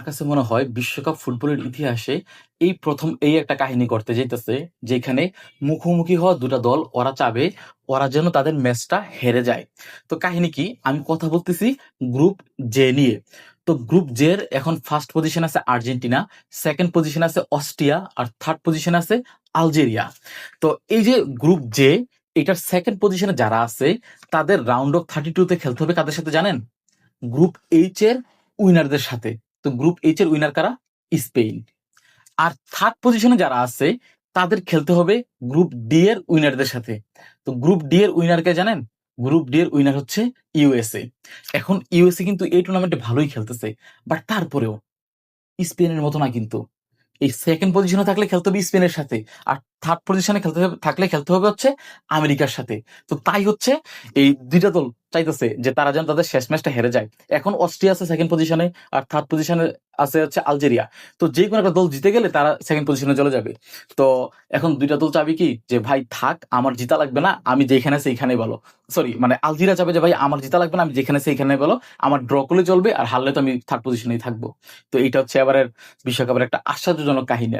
আমার কাছে মনে হয় বিশ্বকাপ ফুটবলের ইতিহাসে এই প্রথম এই একটা কাহিনী ঘটতে যাইতেছে, যেখানে মুখোমুখি হওয়া দুটা দল ওরা চাবে ওরা যেন তাদের ম্যাচটা হেরে যায়। তো কাহিনী কি, আমি কথা বলতেছি গ্রুপ জে নিয়ে। তো গ্রুপ জে এর এখন ফার্স্ট পজিশন আছে আর্জেন্টিনা, সেকেন্ড পজিশন আছে অস্ট্রিয়া, আর থার্ড পজিশন আছে আলজেরিয়া। তো এই যে গ্রুপ জে, এটার সেকেন্ড পজিশনে যারা আছে তাদের রাউন্ড অফ 32 তে খেলতে হবে কাদের সাথে জানেন? গ্রুপ এইচ এর উইনারদের সাথে। তো গ্রুপ এইচ এর উইনার কারা? স্পেন। আর থার্ড পজিশনে যারা আছে তাদের খেলতে হবে গ্রুপ ডি এর উইনারদের সাথে। তো গ্রুপ ডি এর উইনার কে জানেন? গ্রুপ ডি এর উইনার হচ্ছে ইউএসএ। এখন ইউএসএ কিন্তু এই টুর্নামেন্টে ভালোই খেলতেছে, বাট তারপরেও স্পেনের মতো না কিন্তু। এই সেকেন্ড পজিশনে থাকলে খেলতে হবে স্পেনের সাথে, আর থার্ড পজিশনে খেলতে হবে হচ্ছে আমেরিকার সাথে। তো তাই হচ্ছে এই দুইটা দল চাইতেছে যে তারা যেন তাদের শেষ ম্যাচটা হেরে যায়। এখন অস্ট্রিয়া আছে সেকেন্ড পজিশনে, আর থার্ড পজিশনে আছে হচ্ছে আলজেরিয়া। তো যে কোনো একটা দল জিতে গেলে তারা সেকেন্ড পজিশনে চলে যাবে। তো এখন দুইটা দল চাবি কি যে ভাই থাক, আমার জিতা লাগবে না, আমি যেখানে আছে এইখানেই বলো। সরি, মানে আলজেরিয়া চাবে যে ভাই আমার জিতা লাগবে না, আমি যেখানে আছে এইখানে বলো, আমার ড্র করলে চলবে, আর হারলে তো আমি থার্ড পজিশনেই থাকবো। তো এইটা হচ্ছে এবারের বিশ্বকাপের একটা আশ্চর্যজনক কাহিনী।